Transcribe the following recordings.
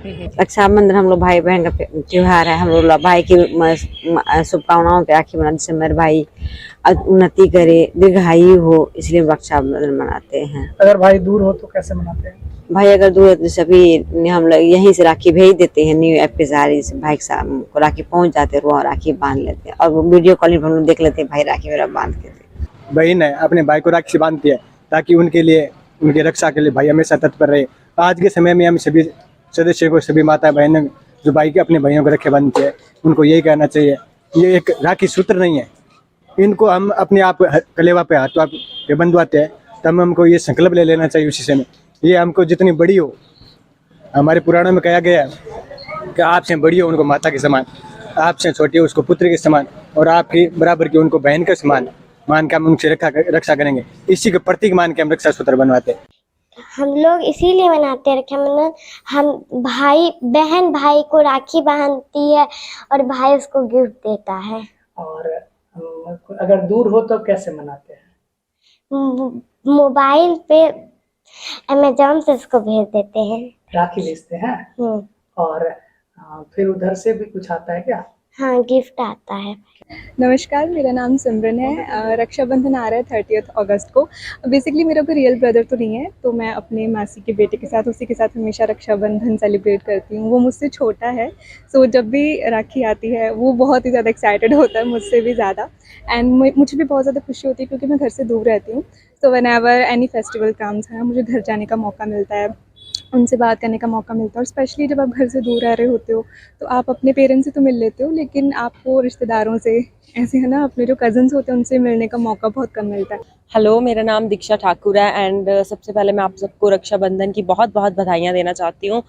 रक्षाबंधन हम लोग भाई बहन का त्योहार है। हम लोग भाई की शुभकामनाओं पे राखी बनाते, जिससे मेरे भाई उन्नति करे, दीर्घायु हो, इसलिए रक्षाबंधन मनाते हैं। अगर भाई दूर हो तो कैसे मनाते हैं? भाई अगर दूर है तो सभी हम लोग यहीं से राखी भेज देते हैं, न्यू ऐप के जरिए से भाई को राखी पहुंच जाते हैं, वो राखी बांध लेते हैं और वीडियो कॉलिंग पर हम लोग देख लेते हैं भाई राखी मेरा बांध के। बहन है अपने भाई को राखी बांधती है ताकि उनके लिए, उनकी रक्षा के लिए भाई हमेशा तत्पर रहे। आज के समय में हम सभी सदस्यों को, सभी माता बहनों जो भाई के अपने भाइयों को रखे बांधते हैं, उनको यही कहना चाहिए, ये एक राखी सूत्र नहीं है, इनको हम अपने आप कलेवा पे हाथ पे बंधवाते हैं, तब हमको ये संकल्प ले लेना चाहिए उसी समय, ये हमको जितनी बड़ी हो, हमारे पुराणों में कहा गया है कि आपसे बड़ी हो उनको माता के समान, आपसे छोटी हो उसको पुत्र के समान, और आपकी बराबर की उनको बहन के समान मान के हम उनसे रक्षा करेंगे। इसी के प्रतीक मान के हम रक्षा सूत्र बनवाते हैं। हम लोग इसीलिए मनाते हैं रक्षाबंधन, हम भाई बहन भाई को राखी बांधती है और भाई उसको गिफ्ट देता है। और अगर दूर हो तो कैसे मनाते हैं? मोबाइल पे अमेज़न से उसको भेज देते हैं, राखी भेजते हैं। और फिर उधर से भी कुछ आता है क्या? हाँ, गिफ्ट आता है। नमस्कार, मेरा नाम सिमरन है। रक्षाबंधन आ रहा है 30 अगस्त को। बेसिकली मेरा कोई रियल ब्रदर तो नहीं है, तो मैं अपने मासी के बेटे के साथ, उसी के साथ हमेशा रक्षाबंधन सेलिब्रेट करती हूँ। वो मुझसे छोटा है, सो जब भी राखी आती है वो बहुत ही ज़्यादा एक्साइटेड होता है, मुझसे भी ज़्यादा। एंड मुझे भी बहुत ज़्यादा खुशी होती है क्योंकि मैं घर से दूर रहती हूँ, तो व्हेनेवर एनी फेस्टिवल कम्स है मुझे घर जाने का मौका मिलता है, उनसे बात करने का मौका मिलता है। और स्पेशली जब आप घर से दूर रह रहे होते हो तो आप अपने पेरेंट्स से तो मिल लेते हो, लेकिन आपको रिश्तेदारों से, ऐसे है ना, अपने जो कज़न्स होते हैं उनसे मिलने का मौका बहुत कम मिलता है। हेलो, मेरा नाम दीक्षा ठाकुर है एंड सबसे पहले मैं आप सबको रक्षाबंधन की बहुत बहुत बधाइयाँ देना चाहती हूँ।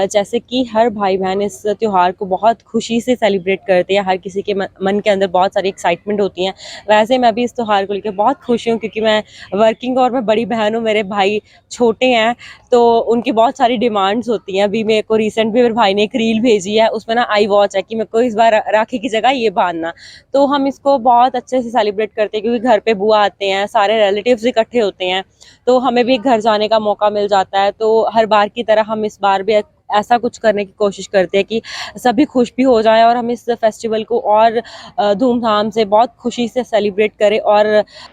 जैसे कि हर भाई बहन इस त्यौहार को बहुत खुशी से सेलिब्रेट करते हैं, हर किसी के मन के अंदर बहुत सारी एक्साइटमेंट होती हैं। वैसे मैं भी इस त्यौहार को लेकर बहुत खुश हूँ क्योंकि मैं वर्किंग और मैं बड़ी बहन हूँ, मेरे भाई छोटे हैं तो उनकी बहुत सारी डिमांड्स होती हैं। अभी मेरे को रिसेंट भी मेरे भाई ने एक रील भेजी है, उसमें ना आई वॉच है कि मेरे को इस बार राखी की जगह ये बांधना, तो हम इसको बहुत अच्छे से सेलिब्रेट करते हैं क्योंकि घर पे बुआ आते हैं, सारे रिलेटिव्स इकट्ठे होते हैं, तो हमें भी घर जाने का मौका मिल जाता है। तो हर बार की तरह हम इस बार भी ऐसा कुछ करने की कोशिश करते हैं कि सभी खुश भी हो जाएं और हम इस फेस्टिवल को और धूमधाम से बहुत खुशी से सेलिब्रेट करें। और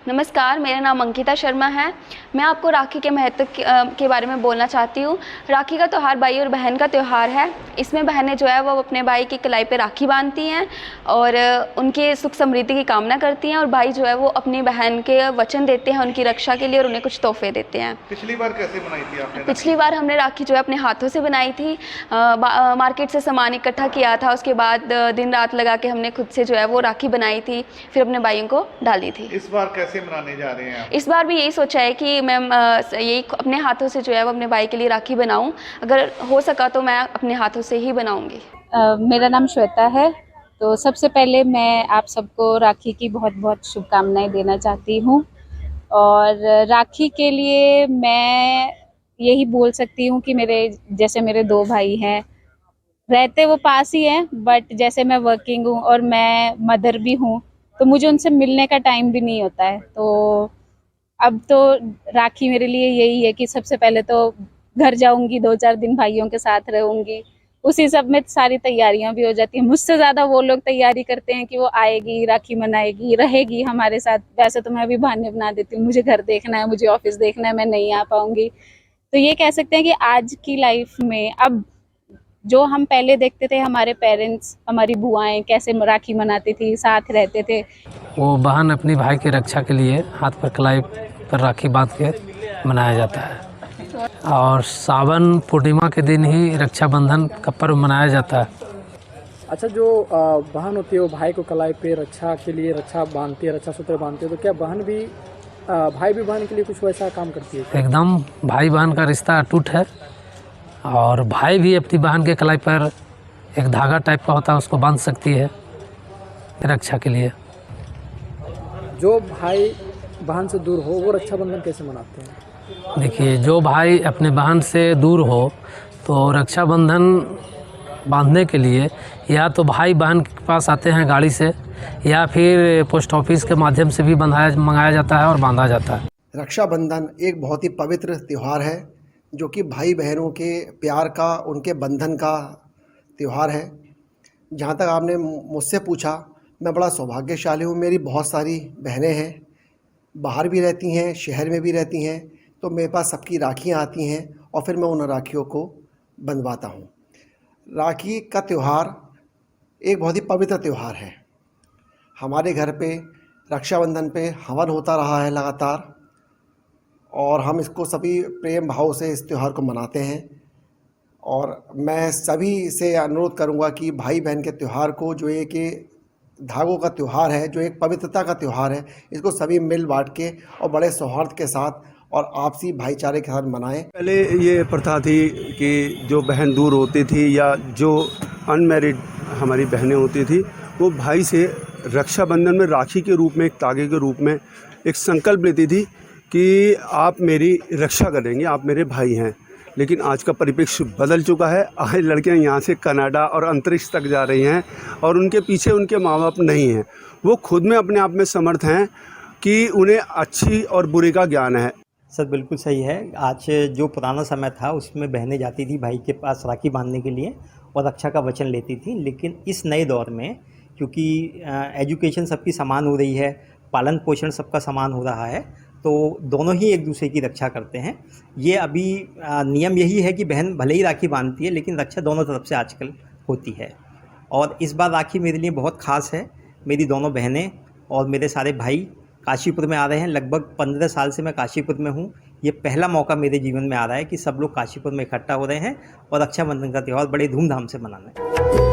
नमस्कार, मेरा नाम अंकिता शर्मा है। मैं आपको राखी के महत्व के बारे में बोलना चाहती हूँ। राखी का त्यौहार भाई और बहन का त्यौहार है। इसमें बहनें जो है वो अपने भाई की कलाई पे राखी बांधती हैं और उनके सुख समृद्धि की कामना करती हैं, और भाई जो है वो अपनी बहन के वचन देते हैं उनकी रक्षा के लिए और उन्हें कुछ तोहफे देते हैं। पिछली बार कैसे बनाई थी आपने? पिछली बार हमने राखी जो है अपने हाथों से बनाई थी, मार्केट से सामान इकट्ठा किया था, उसके बाद दिन रात लगा के हमने खुद से जो है वो राखी बनाई थी, फिर अपने भाइयों को डाली थी। इस बार कैसे मनाने जा रहे हैं आप? इस बार भी यही सोचा है कि मैं यही अपने हाथों से जो है वो अपने भाई के लिए राखी बनाऊं, अगर हो सका तो मैं अपने हाथों से ही बनाऊंगी। मेरा नाम श्वेता है। तो सबसे पहले मैं आप सबको राखी की बहुत बहुत शुभकामनाएं देना चाहती हूँ, और राखी के लिए मैं यही बोल सकती हूँ कि मेरे 2 भाई हैं, रहते वो पास ही हैं, बट जैसे मैं वर्किंग हूँ और मैं मदर भी हूँ तो मुझे उनसे मिलने का टाइम भी नहीं होता है। तो अब तो राखी मेरे लिए यही है कि सबसे पहले तो घर जाऊंगी, 2-4 दिन भाइयों के साथ रहूंगी, उसी सब में सारी तैयारियां भी हो जाती हैं। मुझसे ज़्यादा वो लोग तैयारी करते हैं कि वो आएगी, राखी मनाएगी, रहेगी हमारे साथ। वैसे तो मैं अभी बहाने बना देती हूँ, मुझे घर देखना है, मुझे ऑफिस देखना है, मैं नहीं आ पाऊंगी। तो ये कह सकते हैं कि आज की लाइफ में अब जो हम पहले देखते थे, हमारे पेरेंट्स, हमारी बुआएं कैसे राखी मनाती थी, साथ रहते थे। वो बहन अपनी भाई की रक्षा के लिए हाथ पर कलाई पर राखी बांध के मनाया जाता है, और सावन पूर्णिमा के दिन ही रक्षाबंधन का पर्व मनाया जाता है। अच्छा, जो बहन होती है वो भाई को कलाई पे रक्षा के लिए रक्षा बांधती है, रक्षा सूत्र बांधती है, तो क्या बहन भी भाई भी बहन के लिए कुछ वैसा काम करती है? एकदम, भाई बहन का रिश्ता अटूट है, और भाई भी अपनी बहन के कलाई पर एक धागा टाइप का होता है, उसको बांध सकती है रक्षा के लिए। जो भाई बहन से दूर हो वो रक्षाबंधन कैसे मनाते हैं? देखिए, जो भाई अपने बहन से दूर हो तो रक्षाबंधन बांधने के लिए या तो भाई बहन के पास आते हैं गाड़ी से, या फिर पोस्ट ऑफिस के माध्यम से भी मंगाया जाता है और बांधा जाता है। रक्षाबंधन एक बहुत ही पवित्र त्यौहार है जो कि भाई बहनों के प्यार का, उनके बंधन का त्यौहार है। जहाँ तक आपने मुझसे पूछा, मैं बड़ा सौभाग्यशाली हूँ। मेरी बहुत सारी बहनें हैं, बाहर भी रहती हैं, शहर में भी रहती हैं, तो मेरे पास सबकी राखियाँ आती हैं और फिर मैं उन राखियों को बंधवाता हूँ। राखी का त्यौहार एक बहुत ही पवित्र त्यौहार है। हमारे घर पे रक्षाबंधन पे हवन होता रहा है लगातार, और हम इसको सभी प्रेम भाव से इस त्यौहार को मनाते हैं। और मैं सभी से अनुरोध करूंगा कि भाई बहन के त्यौहार को, जो एक धागों का त्यौहार है, जो एक पवित्रता का त्यौहार है, इसको सभी मिल बांट के और बड़े सौहार्द के साथ और आपसी भाईचारे के साथ मनाएं। पहले ये प्रथा थी कि जो बहन दूर होती थी या जो अनमैरिड हमारी बहनें होती थी, वो भाई से रक्षाबंधन में राखी के रूप में, एक तागे के रूप में एक संकल्प लेती थी कि आप मेरी रक्षा करेंगे, आप मेरे भाई हैं। लेकिन आज का परिप्रेक्ष्य बदल चुका है। आज लड़कियां यहाँ से कनाडा और अंतरिक्ष तक जा रही हैं और उनके पीछे उनके माँ बाप नहीं हैं। वो खुद में अपने आप में समर्थ हैं कि उन्हें अच्छी और बुरे का ज्ञान है। सर बिल्कुल सही है। आज जो पुराना समय था उसमें बहनें जाती थी भाई के पास राखी बांधने के लिए और रक्षा का वचन लेती थी। लेकिन इस नए दौर में क्योंकि एजुकेशन सबकी समान हो रही है, पालन पोषण सबका समान हो रहा है, तो दोनों ही एक दूसरे की रक्षा करते हैं। ये अभी नियम यही है कि बहन भले ही राखी बांधती है लेकिन रक्षा दोनों तरफ से आजकल होती है। और इस बार राखी मेरे लिए बहुत ख़ास है। मेरी दोनों बहनें और मेरे सारे भाई काशीपुर में आ रहे हैं। लगभग 15 साल से मैं काशीपुर में हूँ। ये पहला मौका मेरे जीवन में आ रहा है कि सब लोग काशीपुर में इकट्ठा हो रहे हैं और रक्षाबंधन का त्यौहार बड़े धूमधाम से मनाना है।